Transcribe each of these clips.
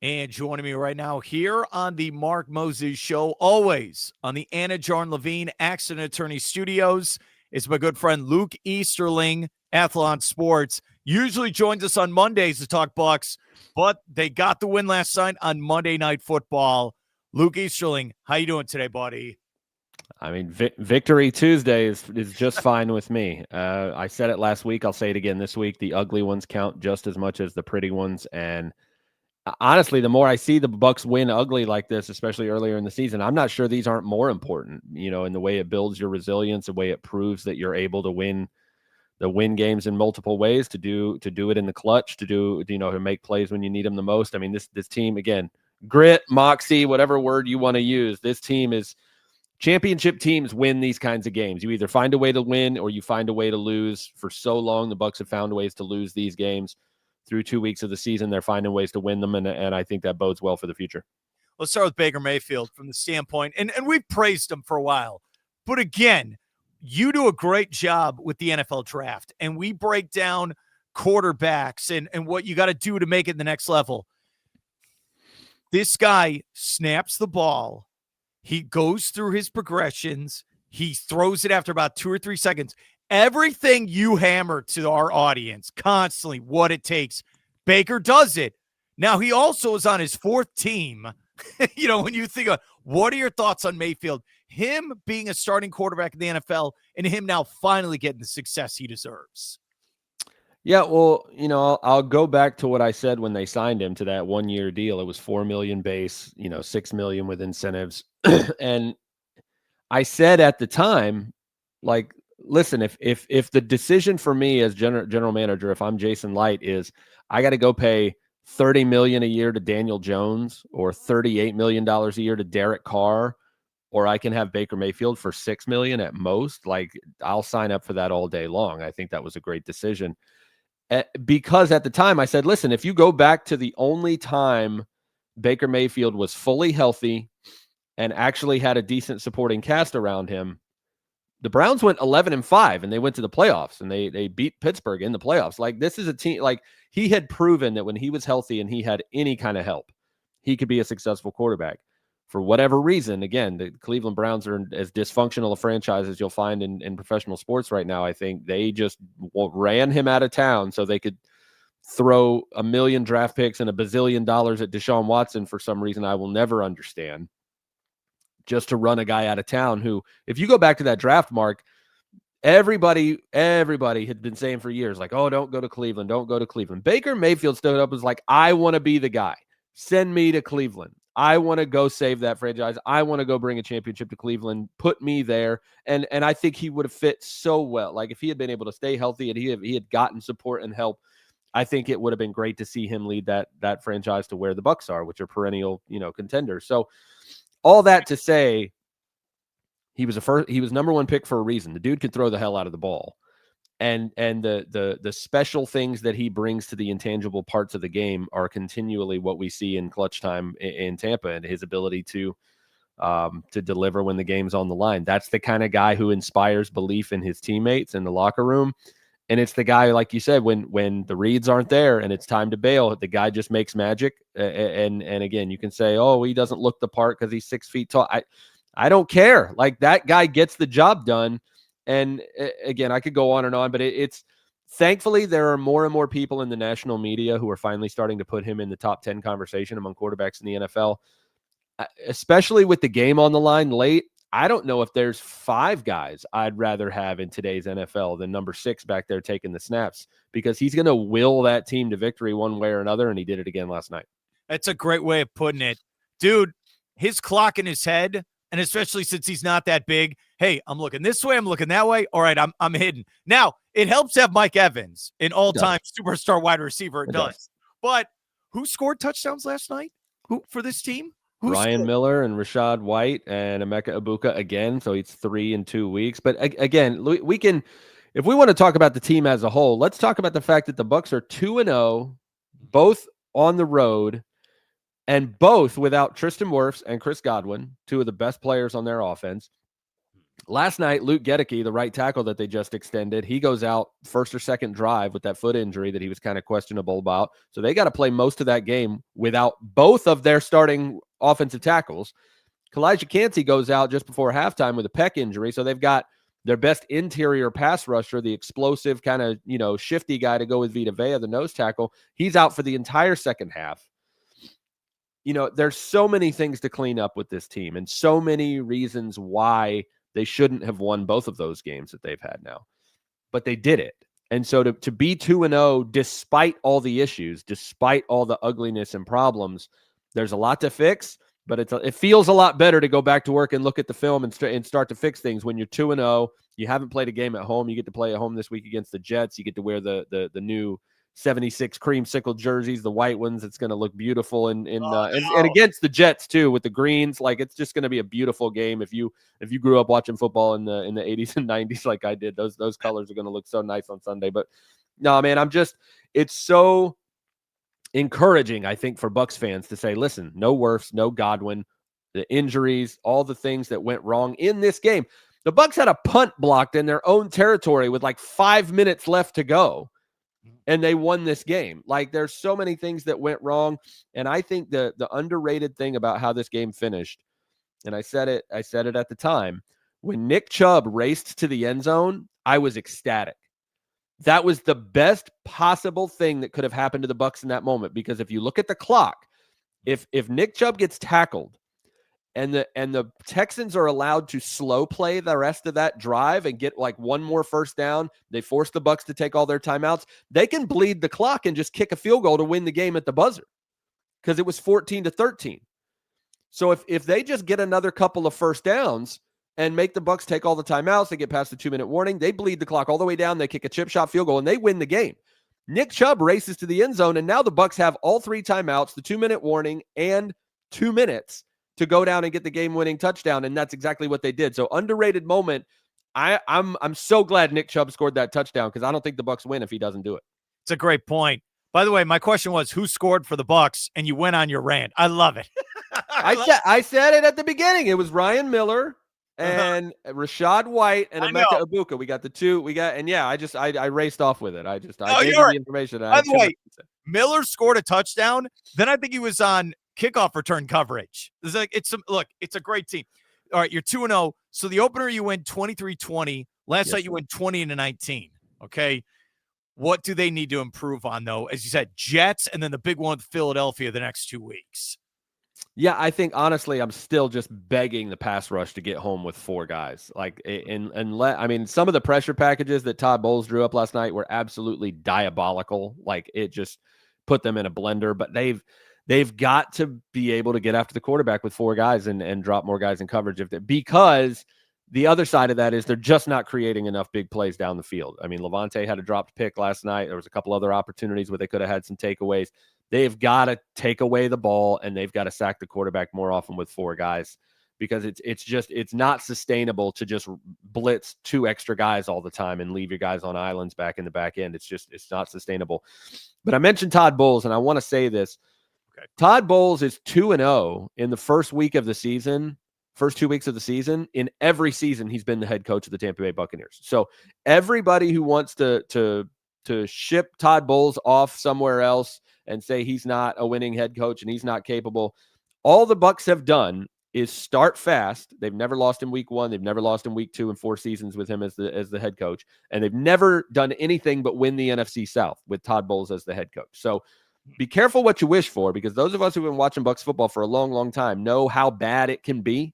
And joining me right now here on the Mark Moses Show, always on the Anidjar and Levine Accident Attorney Studios, is my good friend Luke Easterling-Athlon Sports. Usually joins us on Mondays to talk Bucs, but they got the win last night on Monday Night Football. Luke Easterling, how you doing today, buddy? I mean, Victory Tuesday is just fine with me. I said it last week. I'll say it again this week. The ugly ones count just as much as the pretty ones. And honestly, the more I see the Bucs win ugly like this, especially earlier in the season, I'm not sure these aren't more important. In the way it builds your resilience, the way it proves that you're able to win games in multiple ways, to do it in the clutch, to make plays when you need them the most. I mean, this team, again, grit, moxie, whatever word you want to use. This team is. Championship teams win these kinds of games. You either find a way to win or you find a way to lose. For so long, the Bucs have found ways to lose these games. Through 2 weeks of the season, they're finding ways to win them, and I think that bodes well for the future. Let's start with Baker Mayfield from the standpoint, and we've praised him for a while. But again, you do a great job with the NFL draft, and we break down quarterbacks and what you got to do to make it the next level. This guy snaps the ball. He goes through his progressions. He throws it after about 2 or 3 seconds. Everything you hammer to our audience constantly, what it takes, Baker does it. Now, he also is on his fourth team. When you think of what are your thoughts on Mayfield, him being a starting quarterback in the NFL and him now finally getting the success he deserves? Yeah, well, I'll go back to what I said when they signed him to that 1-year deal. It was $4 million base, $6 million with incentives. And I said at the time, like, listen, if the decision for me as general manager, if I'm Jason Light, is I got to go pay $30 million a year to Daniel Jones or $38 million a year to Derek Carr, or I can have Baker Mayfield for $6 million at most, like, I'll sign up for that all day long. I think that was a great decision. Because at the time I said, listen, if you go back to the only time Baker Mayfield was fully healthy and actually had a decent supporting cast around him, the Browns went 11-5 and they went to the playoffs, and they beat Pittsburgh in the playoffs. Like, this is a team, like, he had proven that when he was healthy and he had any kind of help, he could be a successful quarterback. For whatever reason, again, the Cleveland Browns are as dysfunctional a franchise as you'll find in professional sports right now. I think they just ran him out of town so they could throw $1 million draft picks and $1 bazillion at Deshaun Watson for some reason I will never understand, just to run a guy out of town who, if you go back to that draft, Mark, everybody had been saying for years, like, oh, don't go to Cleveland. Don't go to Cleveland. Baker Mayfield stood up and was like, I want to be the guy. Send me to Cleveland. I want to go save that franchise. I want to go bring a championship to Cleveland. Put me there. And I think he would have fit so well. Like, if he had been able to stay healthy and he had gotten support and help, I think it would have been great to see him lead that franchise to where the Bucs are, which are perennial, contenders. So all that to say, he was number one pick for a reason. The dude could throw the hell out of the ball. And the special things that he brings to the intangible parts of the game are continually what we see in clutch time in Tampa, and his ability to deliver when the game's on the line. That's the kind of guy who inspires belief in his teammates in the locker room. And it's the guy, like you said, when the reads aren't there and it's time to bail, the guy just makes magic. And again, you can say, oh, he doesn't look the part because he's 6 feet tall. I don't care. Like, that guy gets the job done. And again, I could go on and on, but it's thankfully there are more and more people in the national media who are finally starting to put him in the top 10 conversation among quarterbacks in the NFL, especially with the game on the line late. I don't know if there's 5 guys I'd rather have in today's NFL than number 6 back there taking the snaps, because he's going to will that team to victory one way or another, and he did it again last night. That's a great way of putting it. Dude, his clock in his head, and especially since he's not that big, hey, I'm looking this way, I'm looking that way. All right, I'm hidden. Now, it helps to have Mike Evans, an all-time superstar wide receiver. It does. But who scored touchdowns last night? Who for this team? Ryan Miller and Rashad White and Emeka Egbuka again. So it's 3 in 2 weeks. But again, we can, if we want to talk about the team as a whole, let's talk about the fact that the Bucs are 2-0, both on the road, and both without Tristan Wirfs and Chris Godwin, 2 of the best players on their offense. Last night, Luke Gedeke, the right tackle that they just extended, he goes out first or second drive with that foot injury that he was kind of questionable about. So they got to play most of that game without both of their starting offensive tackles. Kalijah Kancey goes out just before halftime with a pec injury. So they've got their best interior pass rusher, the explosive kind of, shifty guy to go with Vita Vea, the nose tackle. He's out for the entire second half. There's so many things to clean up with this team and so many reasons why they shouldn't have won both of those games that they've had now, but they did it. And so to be 2-0, despite all the issues, despite all the ugliness and problems, there's a lot to fix, but it feels a lot better to go back to work and look at the film and start to fix things. When you're 2-0, you haven't played a game at home. You get to play at home this week against the Jets. You get to wear the new 76 creamsicle jerseys, the white ones. It's going to look beautiful and against the Jets too with the greens. Like, it's just going to be a beautiful game. If you grew up watching football in the 80s and 90s like I did, those colors are going to look so nice on Sunday. But no, man, it's so encouraging, I think, for Bucs fans to say, listen, no Wirfs, no Godwin, the injuries, all the things that went wrong in this game. The Bucs had a punt blocked in their own territory with like 5 minutes left to go, and they won this game. Like, there's so many things that went wrong, and I think the underrated thing about how this game finished, and I said it at the time, when Nick Chubb raced to the end zone, I was ecstatic. That was the best possible thing that could have happened to the Bucs in that moment, because if you look at the clock, if Nick Chubb gets tackled and the Texans are allowed to slow play the rest of that drive and get like one more first down, they force the Bucs to take all their timeouts, they can bleed the clock and just kick a field goal to win the game at the buzzer, because it was 14-13. So if they just get another couple of first downs and make the Bucs take all the timeouts, they get past the 2-minute warning, they bleed the clock all the way down, they kick a chip shot field goal, and they win the game. Nick Chubb races to the end zone, and now the Bucs have all 3 timeouts, the 2-minute warning, and 2 minutes to go down and get the game-winning touchdown, and that's exactly what they did. So underrated moment. I'm so glad Nick Chubb scored that touchdown, because I don't think the Bucs win if he doesn't do it. It's a great point. By the way, my question was, who scored for the Bucs? And you went on your rant. I love it. I said it at the beginning. It was Ryan Miller and Rashad White and Emeka Ibuka. We got the two. I raced off with it. I gave you the information. By the way, Miller scored a touchdown. Then I think he was on kickoff return coverage. It's a great team. All right, you're 2-0. So the opener you win 23-20. Last night you went 20-19. Okay. What do they need to improve on, though? As you said, Jets, and then the big one with Philadelphia the next 2 weeks. Yeah, I think, honestly, I'm still just begging the pass rush to get home with 4 guys. Like, some of the pressure packages that Todd Bowles drew up last night were absolutely diabolical. Like, it just put them in a blender. But they've got to be able to get after the quarterback with 4 guys and drop more guys in coverage because the other side of that is they're just not creating enough big plays down the field. I mean, Levante had a dropped pick last night. There was a couple other opportunities where they could have had some takeaways. They've got to take away the ball, and they've got to sack the quarterback more often with 4 guys, because it's not sustainable to just blitz 2 extra guys all the time and leave your guys on islands back in the back end. It's not sustainable. But I mentioned Todd Bowles, and I want to say this. Okay. Todd Bowles is 2-0 in the first 2 weeks of the season. In every season, he's been the head coach of the Tampa Bay Buccaneers. So everybody who wants to ship Todd Bowles off somewhere else and say he's not a winning head coach and he's not capable, all the Bucs have done is start fast. They've never lost in week 1. They've never lost in week 2 in 4 seasons with him as the head coach. And they've never done anything but win the NFC South with Todd Bowles as the head coach. So be careful what you wish for, because those of us who've been watching Bucs football for a long, long time know how bad it can be.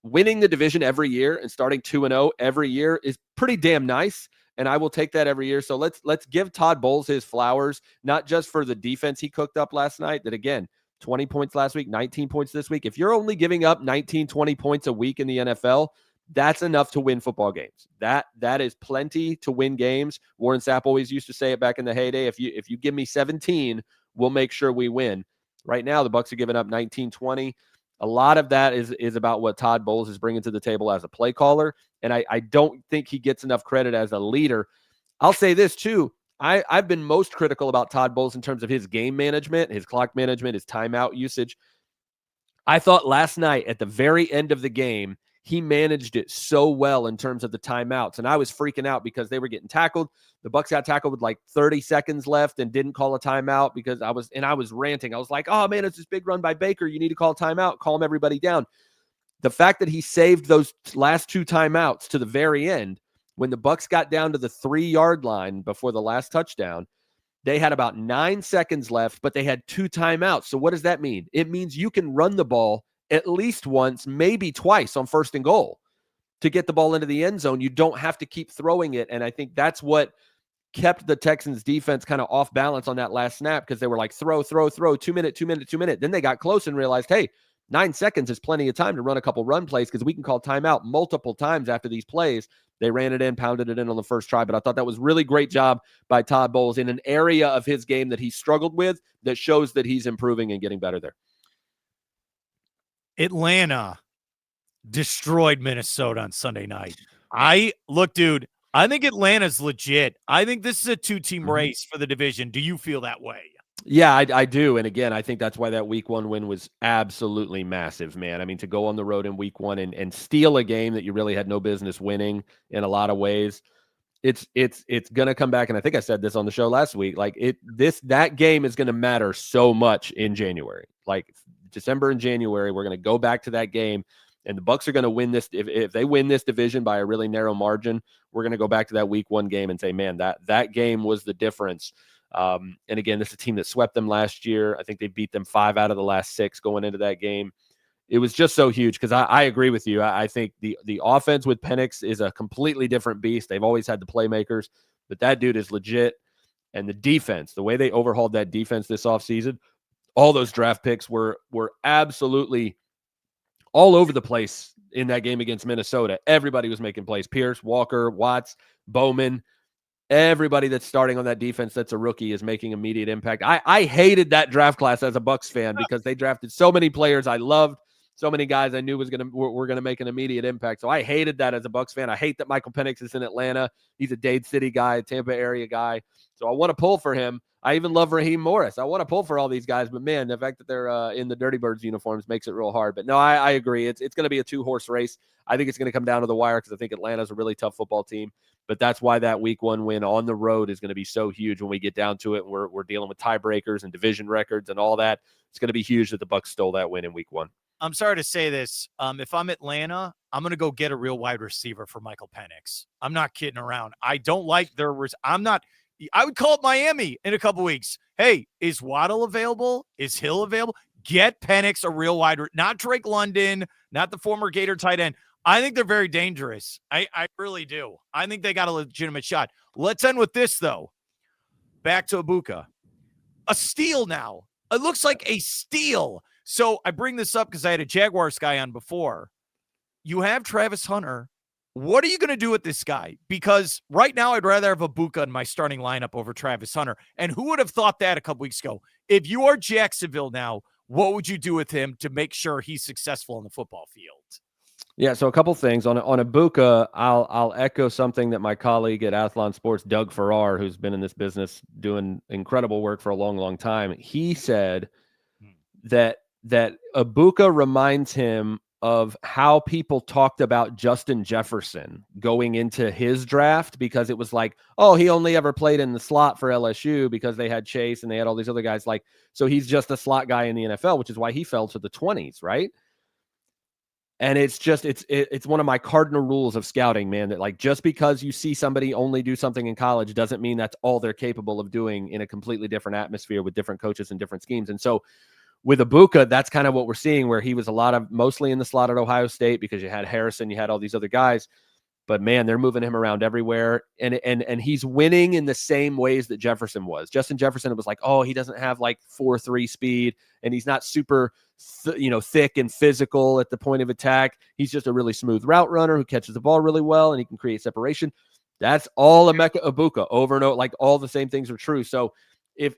Winning the division every year and starting 2-0 every year is pretty damn nice, and I will take that every year. So let's give Todd Bowles his flowers, not just for the defense he cooked up last night, that, again, 20 points last week, 19 points this week. If you're only giving up 19, 20 points a week in the NFL, that's enough to win football games. That is plenty to win games. Warren Sapp always used to say it back in the heyday, if you give me 17, we'll make sure we win. Right now, the Bucs are giving up 19, 20. A lot of that is about what Todd Bowles is bringing to the table as a play caller, and I don't think he gets enough credit as a leader. I'll say this, too. I've been most critical about Todd Bowles in terms of his game management, his clock management, his timeout usage. I thought last night at the very end of the game, he managed it so well in terms of the timeouts. And I was freaking out because they were getting tackled. The Bucs got tackled with like 30 seconds left and didn't call a timeout because I was ranting. I was like, oh man, it's this big run by Baker. You need to call a timeout, calm everybody down. The fact that he saved those last 2 timeouts to the very end, when the Bucs got down to the 3-yard line before the last touchdown, they had about 9 seconds left, but they had 2 timeouts. So what does that mean? It means you can run the ball at least once, maybe twice on 1st and goal to get the ball into the end zone. You don't have to keep throwing it. And I think that's what kept the Texans defense kind of off balance on that last snap, because they were like, throw, 2 minute, 2 minute, 2 minute. Then they got close and realized, hey, 9 seconds is plenty of time to run a couple run plays because we can call timeout multiple times after these plays. They ran it in, pounded it in on the first try, but I thought that was really great job by Todd Bowles in an area of his game that he struggled with that shows that he's improving and getting better there. Atlanta destroyed Minnesota on Sunday night. Dude, I think Atlanta's legit. I think this is a 2-team race for the division. Do you feel that way? Yeah, I do. And again, I think that's why that week 1 win was absolutely massive, man. I mean, to go on the road in week 1 and steal a game that you really had no business winning in a lot of ways, it's going to come back. And I think I said this on the show last week, like that game is going to matter so much in January. Like December and January, we're going to go back to that game, and the Bucs are going to win this. If they win this division by a really narrow margin, we're going to go back to that week 1 game and say, man, that game was the difference. And again, this is a team that swept them last year. I think they beat them 5 out of the last 6 going into that game. It was just so huge because I agree with you. I think the offense with Penix is a completely different beast. They've always had the playmakers, but that dude is legit. And the defense, the way they overhauled that defense this offseason, all those draft picks were absolutely all over the place in that game against Minnesota. Everybody was making plays. Pierce, Walker, Watts, Bowman. Everybody that's starting on that defense that's a rookie is making immediate impact. I hated that draft class as a Bucs fan because they drafted so many players I loved, so many guys I knew were gonna make an immediate impact. So I hated that as a Bucs fan. I hate that Michael Penix is in Atlanta. He's a Dade City guy, Tampa area guy. So I want to pull for him. I even love Raheem Morris. I want to pull for all these guys, but man, the fact that they're in the Dirty Birds uniforms makes it real hard. But no, I agree. It's going to be a 2-horse race. I think it's going to come down to the wire because I think Atlanta's a really tough football team. But that's why that week 1 win on the road is going to be so huge when we get down to it. And we're dealing with tiebreakers and division records and all that. It's going to be huge that the Bucs stole that win in week 1. I'm sorry to say this. If I'm Atlanta, I'm going to go get a real wide receiver for Michael Penix. I'm not kidding around. I don't like I would call it Miami in a couple weeks. Hey, is Waddle available? Is Hill available? Get Penix a real not Drake London, not the former Gator tight end. I think they're very dangerous. I really do. I think they got a legitimate shot. Let's end with this, though. Back to Ibuka. A steal now. It looks like a steal. So I bring this up because I had a Jaguars guy on before. You have Travis Hunter. What are you going to do with this guy? Because right now I'd rather have Ibuka in my starting lineup over Travis Hunter. And who would have thought that a couple weeks ago? If you are Jacksonville now, what would you do with him to make sure he's successful on the football field? Yeah, so a couple things on Ibuka. I'll echo something that my colleague at Athlon Sports, Doug Farrar, who's been in this business doing incredible work for a long, long time. He said that Ibuka reminds him of how people talked about Justin Jefferson going into his draft, because it was like, oh, he only ever played in the slot for LSU because they had Chase and they had all these other guys. Like, so he's just a slot guy in the NFL, which is why he fell to the 20s, right? And it's just, it's one of my cardinal rules of scouting, man, that like, just because you see somebody only do something in college doesn't mean that's all they're capable of doing in a completely different atmosphere with different coaches and different schemes. And so with Ibuka, that's kind of what we're seeing, where he was mostly in the slot at Ohio State because you had Harrison, you had all these other guys. But man, they're moving him around everywhere, and he's winning in the same ways that Jefferson was. Justin Jefferson, it was like, oh, he doesn't have like 4.3 speed, and he's not super, thick and physical at the point of attack. He's just a really smooth route runner who catches the ball really well, and he can create separation. That's all Emeka Ibuka over and over. Like, all the same things are true. So if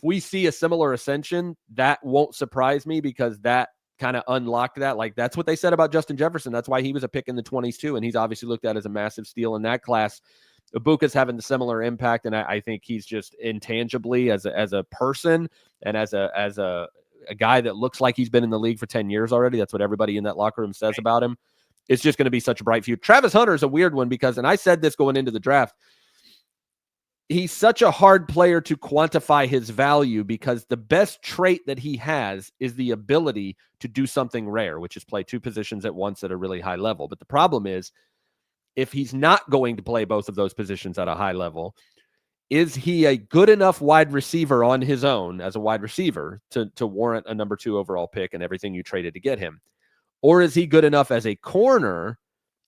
we see a similar ascension, that won't surprise me, because that kind of unlocked that. Like, that's what they said about Justin Jefferson. That's why he was a pick in the 20s too. And he's obviously looked at as a massive steal in that class. Ibuka's having the similar impact. And I think he's just intangibly as a person and as a guy that looks like he's been in the league for 10 years already. That's what everybody in that locker room says about him. it's just going to be such a bright future. Travis Hunter is a weird one because, and I said this going into the draft, he's such a hard player to quantify his value because the best trait that he has is the ability to do something rare, which is play two positions at once at a really high level. But the problem is, if he's not going to play both of those positions at a high level, is he a good enough wide receiver on his own as a wide receiver to warrant a number 2 overall pick and everything you traded to get him? Or is he good enough as a corner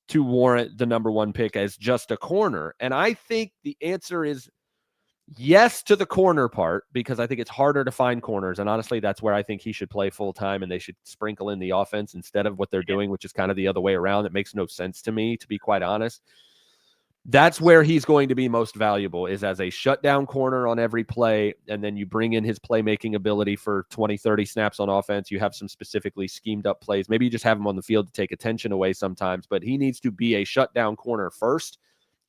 to warrant the number 1 pick as just a corner? And I think the answer is yes to the corner part, because I think it's harder to find corners. And honestly, that's where I think he should play full time and they should sprinkle in the offense instead of what they're doing, which is kind of the other way around. It makes no sense to me, to be quite honest. That's where he's going to be most valuable, is as a shutdown corner on every play. And then you bring in his playmaking ability for 20, 30 snaps on offense. You have some specifically schemed up plays. Maybe you just have him on the field to take attention away sometimes, but he needs to be a shutdown corner first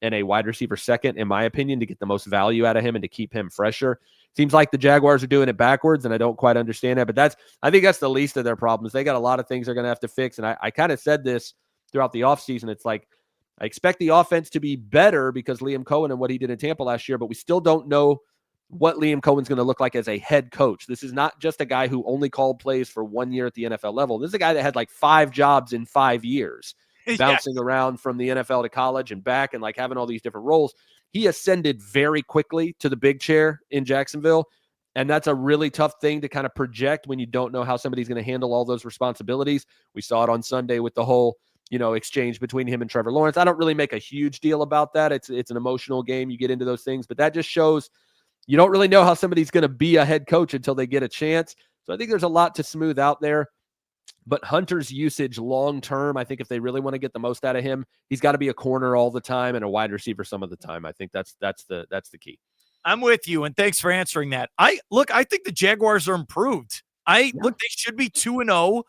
and a wide receiver second, in my opinion, to get the most value out of him and to keep him fresher. Seems like the Jaguars are doing it backwards, and I don't quite understand that, but I think that's the least of their problems. They got a lot of things they're going to have to fix, and I kind of said this throughout the offseason. It's like, I expect the offense to be better because Liam Cohen and what he did in Tampa last year, but we still don't know what Liam Cohen's going to look like as a head coach. This is not just a guy who only called plays for 1 year at the NFL level. This is a guy that had like 5 jobs in 5 years, bouncing around from the NFL to college and back and like having all these different roles. He ascended very quickly to the big chair in Jacksonville. And that's a really tough thing to kind of project when you don't know how somebody's going to handle all those responsibilities. We saw it on Sunday with the whole, exchange between him and Trevor Lawrence. I don't really make a huge deal about that. It's an emotional game. You get into those things, but that just shows you don't really know how somebody's going to be a head coach until they get a chance. So I think there's a lot to smooth out there. But Hunter's usage long-term, I think if they really want to get the most out of him, he's got to be a corner all the time and a wide receiver some of the time. I think that's the key. I'm with you, and thanks for answering that. I think the Jaguars are improved. They should be 2-0.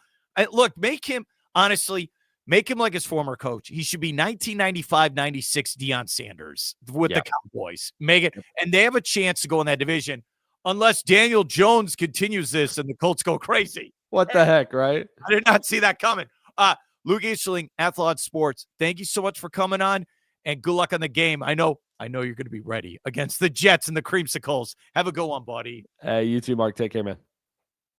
Make him like his former coach. He should be 1995-96 Deion Sanders with the Cowboys. Make it, and they have a chance to go in that division unless Daniel Jones continues this and the Colts go crazy. What the heck, right? I did not see that coming. Luke Easterling-Athlon Sports, thank you so much for coming on, and good luck on the game. I know you're going to be ready against the Jets and the Creamsicles. Have a good one, buddy. You too, Mark. Take care, man.